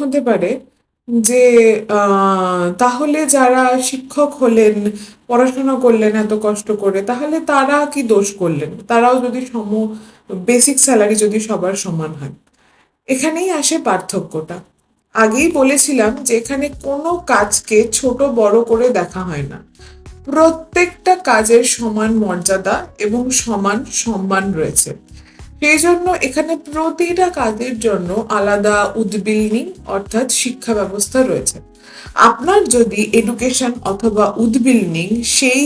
হতে পারে যে তাহলে যারা শিক্ষক হলেন, পড়াশোনা করলেন এত কষ্ট করে, তাহলে তারা কি দোষ করলেন? তারাও যদি বেসিক স্যালারি যদি সবার সমান হয়, এখানেই আসে পার্থক্যটা। আগেই বলেছিলাম যে এখানে কোনো কাজকে ছোট বড় করে দেখা হয় না। প্রত্যেকটা কাজের সমান মর্যাদা এবং সমান সম্মান রয়েছে। সেই জন্য এখানে প্রতিটা কাজের জন্য আলাদা উদ্বিগ্নিং অর্থাৎ শিক্ষা ব্যবস্থা রয়েছে। আপনার যদি এডুকেশন অথবা উদ্বিগ্নিং সেই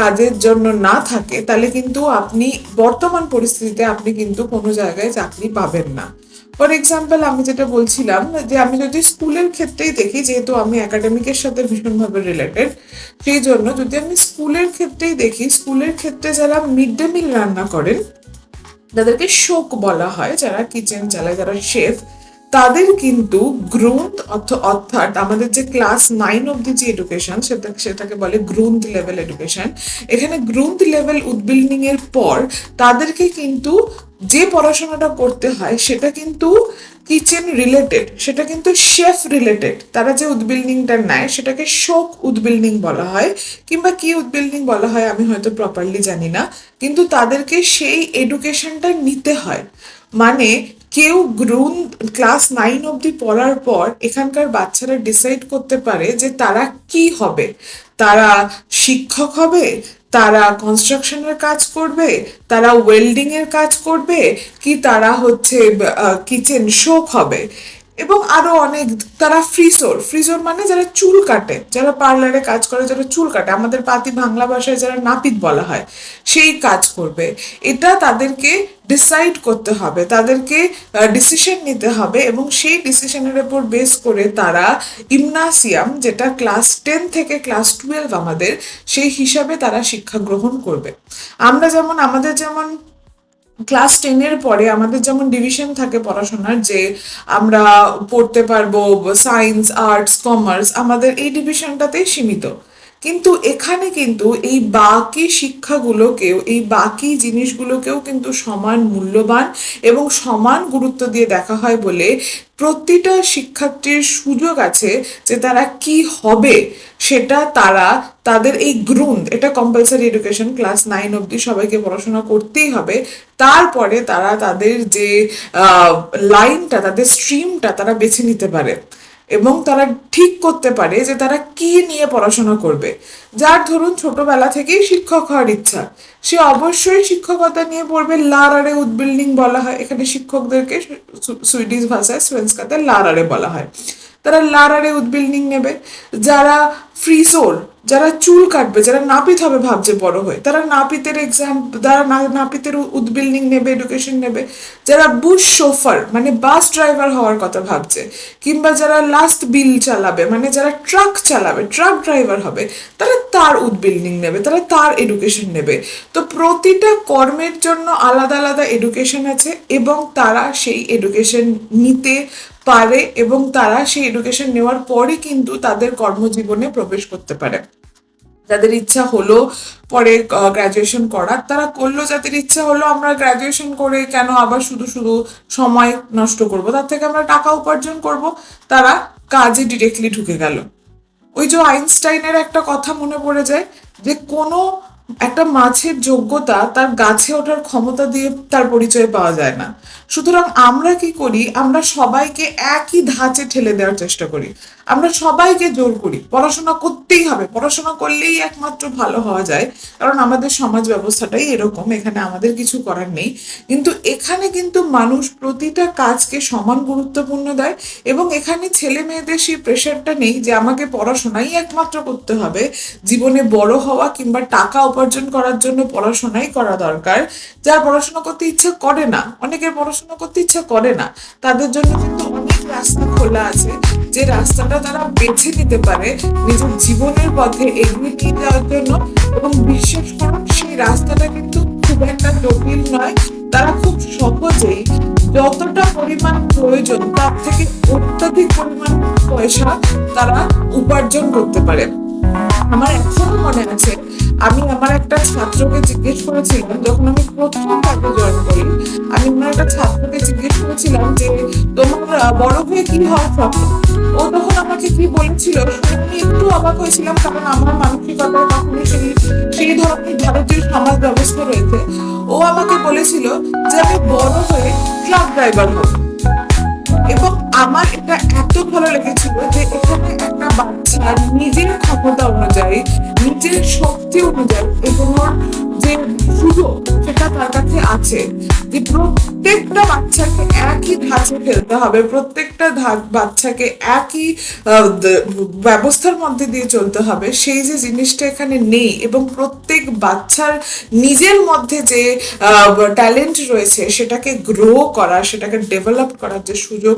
কাজের জন্য না থাকে, তাহলে কিন্তু আপনি বর্তমান পরিস্থিতিতে আপনি কিন্তু কোনো জায়গায় চাকরি পাবেন না। ফর এক্সাম্পল, আমি যেটা বলছিলাম যে আমি যদি স্কুলের ক্ষেত্রেই দেখি, যেহেতু আমি একাডেমিকের সাথে ভীষণভাবে রিলেটেড, সেই জন্য যদি আমি স্কুলের ক্ষেত্রেই দেখি, স্কুলের ক্ষেত্রে যারা মিড ডে মিল রান্না করেন, যাদেরকে শোক বলা হয়, যারা কিচেন চালায়, যারা শেফ, তাদের কিন্তু গ্রুন্থ অর্থাৎ আমাদের যে ক্লাস 9 অব্দি যে এডুকেশন, সেটাকে বলে গ্রুন্থ লেভেল এডুকেশন। এখানে গ্রুন্থ লেভেল উদ্বিগ্নিং এর পর তাদেরকে কিন্তু যে পড়াশোনাটা করতে হয় সেটা কিন্তু কিচেন রিলেটেড, সেটা কিন্তু শেফ রিলেটেড। তারা যে উদ্বিগ্নিংটা নেয় সেটাকে শোক উদ্বিগ্নিং বলা হয়, কিংবা কি উদ্বিগ্নিং বলা হয় আমি হয়তো প্রপারলি জানি না, কিন্তু তাদেরকে সেই এডুকেশনটা নিতে হয়। মানে কেউ ক্লাস 9 অব্দি পড়ার পর এখানকার বাচ্চারা ডিসাইড করতে পারে যে তারা কি হবে। তারা শিক্ষক হবে, তারা কনস্ট্রাকশনের কাজ করবে, তারা ওয়েল্ডিং এর কাজ করবে, কি তারা হচ্ছে কিচেন শোক হবে, এবং আরো অনেক। তারা ফ্রিজোর মানে যারা চুল কাটে, যারা পার্লারে কাজ করে, যারা চুল কাটে, আমাদের পাতি বাংলা ভাষায় যারা নাপিত বলা হয়, সেই কাজ করবে। এটা তাদেরকে ডিসাইড করতে হবে, তাদেরকে ডিসিশন নিতে হবে, এবং সেই ডিসিশনের উপর বেস করে তারা ইমনাসিয়াম, যেটা ক্লাস 10 থেকে ক্লাস 12 আমাদের, সেই হিসাবে তারা শিক্ষা গ্রহণ করবে। আমাদের যেমন ক্লাস 10-এর পরে আমাদের যেমন ডিভিশন থাকে পড়াশোনার, যে আমরা পড়তে পারবো সায়েন্স, আর্টস, কমার্স, আমাদের এই ডিভিশনটাতেই সীমিত। কিন্তু এখানে কিন্তু এই বাকি শিক্ষাগুলোকেও, এই বাকি জিনিসগুলোকেও কিন্তু সমান মূল্যবান এবং সমান গুরুত্ব দিয়ে দেখা হয় বলে প্রতিটা শিক্ষার্থীর সুযোগ আছে যে তারা কি হবে সেটা তারা তাদের এই এটা কম্পালসারি এডুকেশন, ক্লাস 9 অব্দি সবাইকে পড়াশোনা করতেই হবে। তারপরে তারা তাদের যে লাইনটা, তাদের স্ট্রিমটা তারা বেছে নিতে পারে, এবং তারা ঠিক করতে পারে যে তারা কি নিয়ে পড়াশোনা করবে। যার ধরুন ছোটবেলা থেকেই শিক্ষক হওয়ার ইচ্ছা, সে অবশ্যই শিক্ষকতা নিয়ে পড়বে। লারারে উদ্বিল্ডিং বলা হয় এখানে, শিক্ষকদেরকে সুইডিশ ভাষায় সোয়েন্সকাতে লারারে বলা হয়। তারা লারারে উদ্বিল্ডিং নেবে। যারা ফ্রিজোর, যারা চুল কাটবে, যারা নাপিত হবে ভাবছে বড় হয়ে, তারা নাপিতের নাপিতের উদ্বিল্ডিং নেবে, এডুকেশন নেবে। যারা বুশ শোফার মানে বাস ড্রাইভার হওয়ার কথা ভাবছে, কিংবা যারা লাস্ট বিল চালাবে মানে যারা ট্রাক চালাবে, ট্রাক ড্রাইভার হবে, তারা তার উদ্বিল্ডিং নেবে, তারা তার এডুকেশন নেবে। তো প্রতিটা কর্মের জন্য আলাদা আলাদা এডুকেশন আছে, এবং তারা সেই এডুকেশন নিতে পারে, এবং তারা সেই এডুকেশন নেওয়ার পরে কিন্তু তাদের কর্মজীবনে প্রবেশ করতে পারে। যাদের ইচ্ছা হলো পরে গ্রাজুয়েশন করার, তারা করলো। যাদের ইচ্ছা হলো আমরা গ্রাজুয়েশন করে কেন আবার শুধু শুধু সময় নষ্ট করব, তার থেকে আমরা টাকা উপার্জন করব, তারা কাজে ডিরেক্টলি ঢুকে গেল। ওই যে আইনস্টাইনের একটা কথা মনে পড়ে যায়, যে কোনো একটা মাছের যোগ্যতা তার গাছে ওঠার ক্ষমতা দিয়ে তার পরিচয় পাওয়া যায় না। সুতরাং আমরা কি করি, আমরা সবাইকে একই ধাঁচে ঠেলে দেওয়ার চেষ্টা করি। আমরা সবাইকে জোর করি পড়াশোনা করতেই হবে, পড়াশোনা করলেই একমাত্র ভালো হওয়া যায়, কারণ আমাদের সমাজ ব্যবস্থাটাই এরকম, এখানে আমাদের কিছু করার নেই। কিন্তু এখানে কিন্তু মানুষ প্রতিটা কাজকে সমান গুরুত্বপূর্ণ দেয়, এবং এখানে ছেলে মেয়েদের সেই প্রেশারটা নেই যে আমাকে পড়াশোনাই একমাত্র করতে হবে, জীবনে বড় হওয়া কিংবা টাকা উপার্জন করার জন্য পড়াশোনাই করা দরকার। যার পড়াশোনা করতে ইচ্ছা করে না, অনেকের পড়াশোনা করতে ইচ্ছা করে না, তাদের জন্য কিন্তু অনেক রাস্তা খোলা আছে, যে রাস্তাটা তারা বেছে নিতে পারে নিজের জীবনের পথে এগিয়ে নিয়ে যাওয়ার জন্য। এবং বিশ্বাস করুন, সেই রাস্তাটা কিন্তু খুব একটা জটিল নয়। তারা খুব সহজেই যতটা পরিমাণ প্রয়োজন তার থেকে অত্যাধিক পরিমাণ পয়সা তারা উপার্জন করতে পারে। আমার এখনো মনে আছে, আমি আমার একটা ছাত্রকে জিজ্ঞেস করেছিলাম, যখন আমি প্রথম কাজে জয়েন করি, আমি আমার একটা ছাত্রকে জিজ্ঞেস করেছিলাম যে তোমার বড় হয়ে কি হওয়ার স্বপ্ন। ও তখন আমাকে কি বলেছিল শুনে আমি একটু অবাক হয়েছিলাম, কারণ আমার মানসিকতায় তখন সেই ধরনের ভারতীয় সমাজ ব্যবস্থা রয়েছে। ও আমাকে বলেছিল যে আমি বড় হয়ে ট্রাক ড্রাইভার হব। এবং আমার এটা এত ভালো লেগেছিল যে এখানে একটা বাচ্চা নিজের ক্ষমতা অনুযায়ী, নিজের শক্তি অনুযায়ী এগোনোর যে সুযোগ সেটা তার কাছে আছে। যে প্রত্যেকটা বাচ্চাকে একই ধাঁচে ফেলতে হবে, প্রত্যেকটা বাচ্চাকে একই ব্যবস্থার মধ্যে দিয়ে চলতে হবে, সেই যে জিনিসটা এখানে নেই। এবং প্রত্যেক বাচ্চার নিজের মধ্যে যে ট্যালেন্ট রয়েছে সেটাকে গ্রো করা, সেটাকে ডেভেলপ করার যে সুযোগ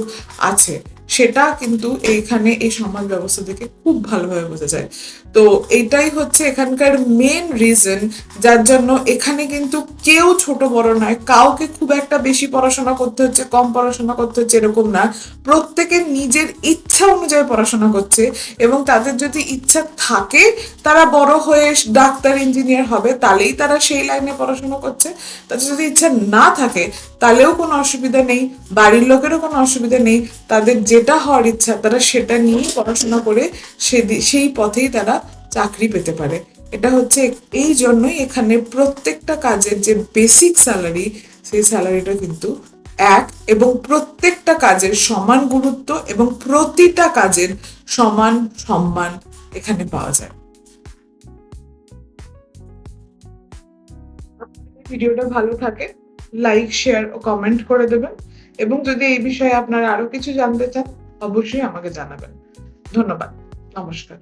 আছে, সেটা কিন্তু এইখানে এই সমাজ ব্যবস্থা থেকে খুব ভালোভাবে বোঝা যায়। তো এটাই হচ্ছে এখানকার মেন রিজন, যার জন্য এখানে কিন্তু কেউ ছোট বড় নয়, কাউকে খুব একটা বেশি পড়াশোনা করতে হচ্ছে, কম পড়াশোনা করতে হচ্ছে এরকম না। প্রত্যেকে নিজের ইচ্ছা অনুযায়ী পড়াশোনা করছে, এবং তাদের যদি ইচ্ছা থাকে তারা বড় হয়ে ডাক্তার ইঞ্জিনিয়ার হবে, তাহলেই তারা সেই লাইনে পড়াশোনা করছে। তাদের যদি ইচ্ছা না থাকে তাহলেও কোনো অসুবিধা নেই, বাড়ির লোকেরও কোনো অসুবিধা নেই। তাদের যেটা হওয়ার ইচ্ছা তারা সেটা নিয়েই পড়াশোনা করে সেই পথেই তারা চাকরি পেতে পারে। এটা হচ্ছে এই জন্যই এখানে প্রত্যেকটা কাজের যে বেসিক স্যালারি, সেই স্যালারিটা কিন্তু এক, এবং প্রত্যেকটা কাজের সমান গুরুত্ব এবং প্রতিটা কাজের সমান সম্মান এখানে পাওয়া যায়। ভিডিওটা ভালো থাকে লাইক, শেয়ার ও কমেন্ট করে দেবেন, এবং যদি এই বিষয়ে আপনারা আরো কিছু জানতে চান অবশ্যই আমাকে জানাবেন। ধন্যবাদ, নমস্কার।